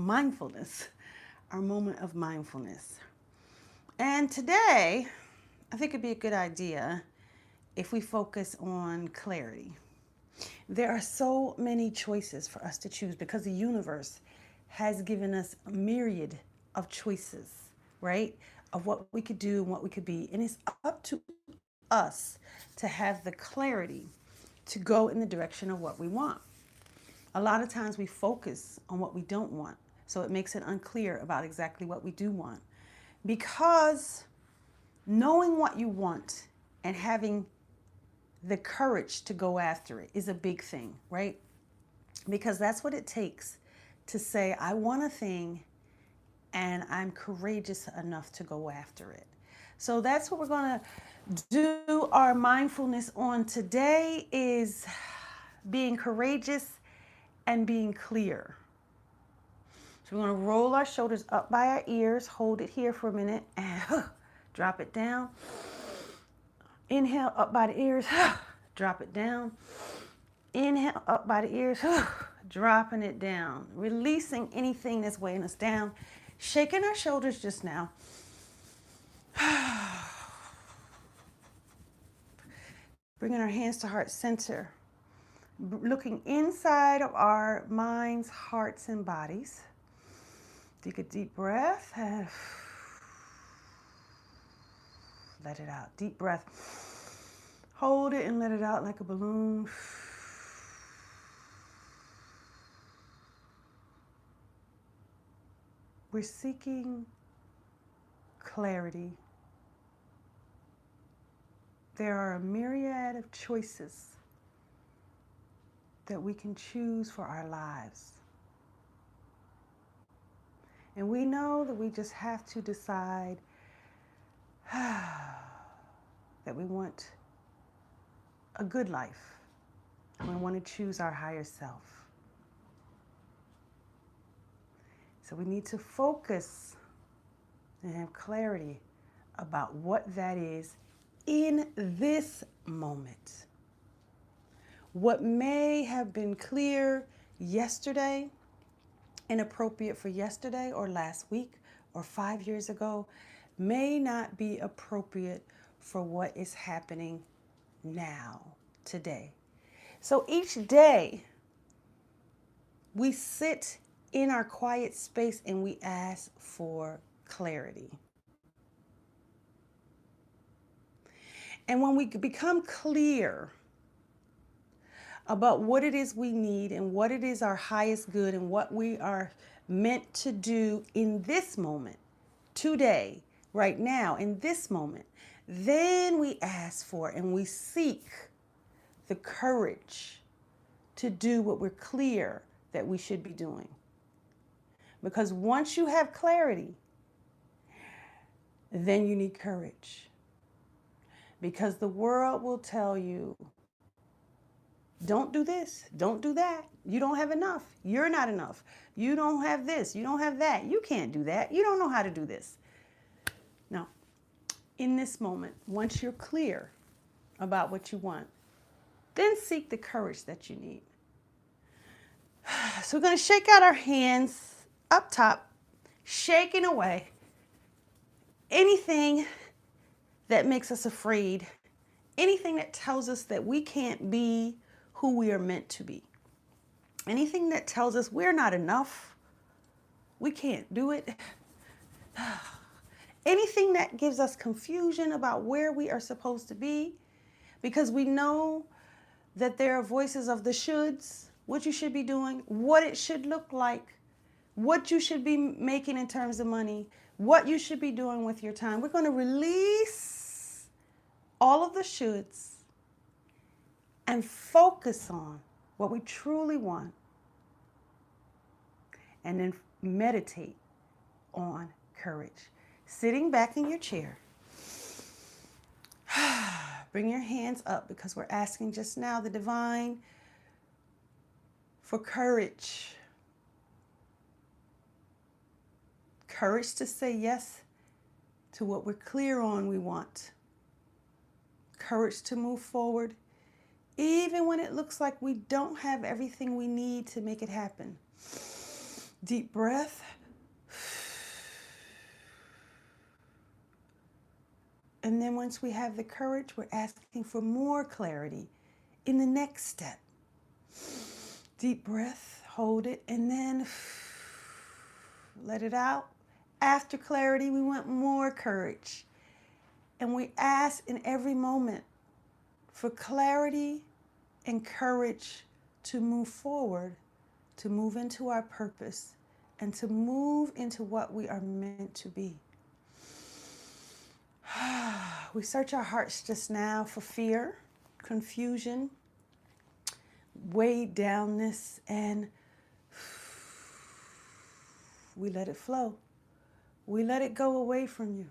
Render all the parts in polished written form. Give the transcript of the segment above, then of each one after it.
mindfulness, our moment of mindfulness. And today, I think it'd be a good idea if we focus on clarity. There are so many choices for us to choose because the universe has given us a myriad of choices, right? Of what we could do and what we could be. And it's up to us to have the clarity to go in the direction of what we want. A lot of times we focus on what we don't want, so it makes it unclear about exactly what we do want. Because knowing what you want and having the courage to go after it is a big thing, right? Because that's what it takes to say, I want a thing and I'm courageous enough to go after it. So that's what we're going to do our mindfulness on today is being courageous and being clear. So we're going to roll our shoulders up by our ears, hold it here for a minute, and drop it down. Inhale up by the ears, drop it down. Inhale up by the ears, dropping it down. Releasing anything that's weighing us down. Shaking our shoulders just now. Bringing our hands to heart center. Looking inside of our minds, hearts, and bodies. Take a deep breath and let it out. Deep breath. Hold it and let it out like a balloon. We're seeking clarity. There are a myriad of choices that we can choose for our lives. And we know that we just have to decide that we want a good life. And we want to choose our higher self. So we need to focus and have clarity about what that is in this moment. What may have been clear yesterday, inappropriate for yesterday or last week or 5 years ago, may not be appropriate for what is happening now, today. So each day, we sit in our quiet space and we ask for clarity. And when we become clear about what it is we need and what it is our highest good and what we are meant to do in this moment, today, right now, in this moment, then we ask for and we seek the courage to do what we're clear that we should be doing. Because once you have clarity, then you need courage. Because the world will tell you, don't do this, don't do that. You don't have enough. You're not enough. You don't have this, you don't have that. You can't do that. You don't know how to do this. Now, in this moment, once you're clear about what you want, then seek the courage that you need. So we're going to shake out our hands up top, shaking away anything that makes us afraid, anything that tells us that we can't be who we are meant to be, anything that tells us we're not enough, we can't do it, anything that gives us confusion about where we are supposed to be, because we know that there are voices of the shoulds, what you should be doing, what it should look like, what you should be making in terms of money, what you should be doing with your time. We're going to release all of the shoulds and focus on what we truly want. And then meditate on courage. Sitting back in your chair. Bring your hands up because we're asking just now the divine for courage. Courage to say yes to what we're clear on we want. Courage to move forward, even when it looks like we don't have everything we need to make it happen. Deep breath. And then once we have the courage, we're asking for more clarity in the next step. Deep breath, hold it, and then let it out. After clarity, we want more courage. And we ask in every moment for clarity and courage to move forward, to move into our purpose, and to move into what we are meant to be. We search our hearts just now for fear, confusion, weighed downness, and we let it flow. We let it go away from you.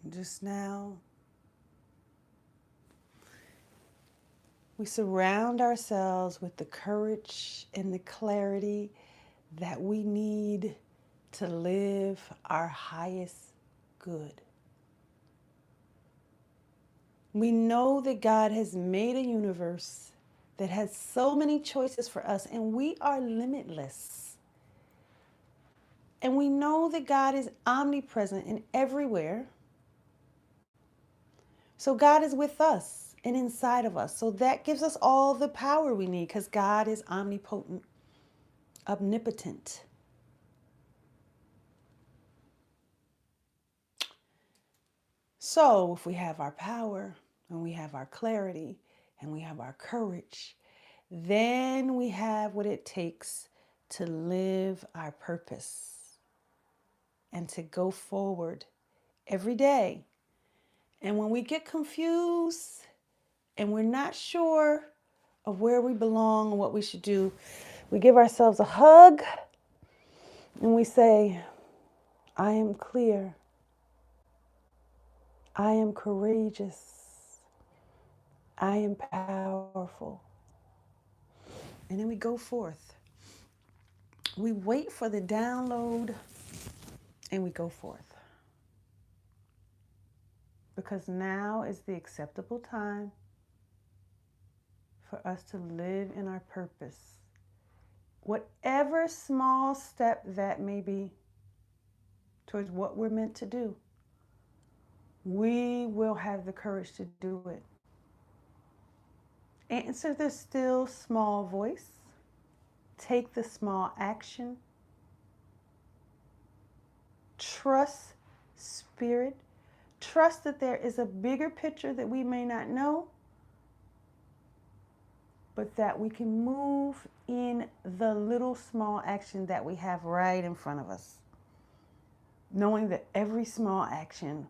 Just now, we surround ourselves with the courage and the clarity that we need to live our highest good. We know that God has made a universe that has so many choices for us, and we are limitless. And we know that God is omnipresent and everywhere. So God is with us and inside of us. So that gives us all the power we need because God is omnipotent, omnipotent. So if we have our power and we have our clarity and we have our courage, then we have what it takes to live our purpose and to go forward every day. And when we get confused and we're not sure of where we belong and what we should do, we give ourselves a hug and we say, I am clear. I am courageous. I am powerful. And then we go forth. We wait for the download and we go forth. Because now is the acceptable time for us to live in our purpose. Whatever small step that may be towards what we're meant to do, we will have the courage to do it. Answer the still small voice. Take the small action. Trust spirit. Trust that there is a bigger picture that we may not know, but that we can move in the little small action that we have right in front of us. Knowing that every small action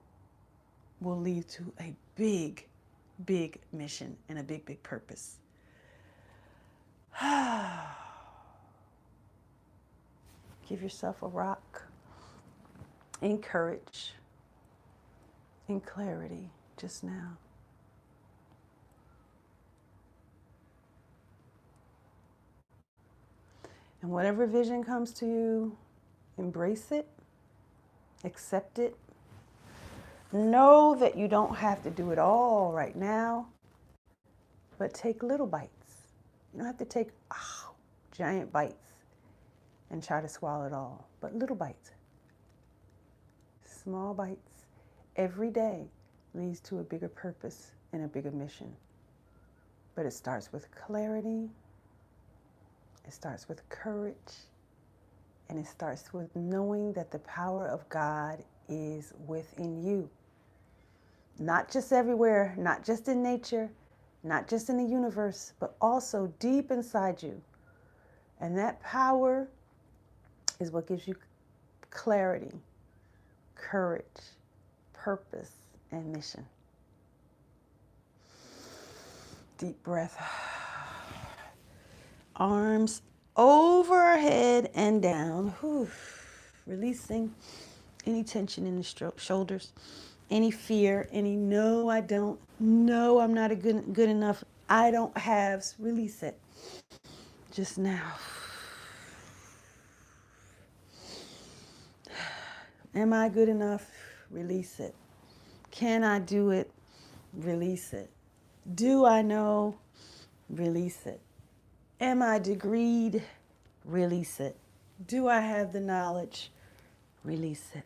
will lead to a big, big mission and a big, big purpose. Give yourself a rock in courage, in clarity just now. And whatever vision comes to you, embrace it, accept it. Know that you don't have to do it all right now, but take little bites. You don't have to take giant bites and try to swallow it all, but little bites. Small bites every day leads to a bigger purpose and a bigger mission. But it starts with clarity, it starts with courage, and it starts with knowing that the power of God is within you. Not just everywhere, not just in nature, not just in the universe, but also deep inside you. And that power is what gives you clarity, courage, purpose, and mission. Deep breath. Arms overhead and down. Whew. Releasing any tension in the shoulders, any fear, any no, I don't, no, I'm not good enough, I don't have. Release it. Just now. Am I good enough? Release it. Can I do it? Release it. Do I know? Release it. Am I degreed? Release it. Do I have the knowledge? Release it.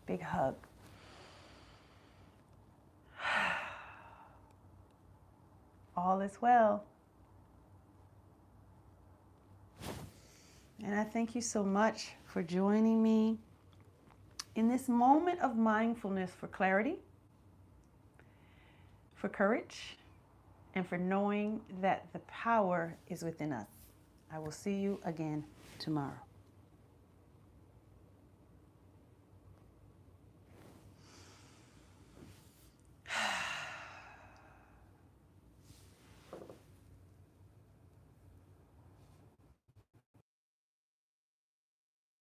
Big hug. All is well. And I thank you so much for joining me in this moment of mindfulness for clarity, for courage, and for knowing that the power is within us. I will see you again tomorrow.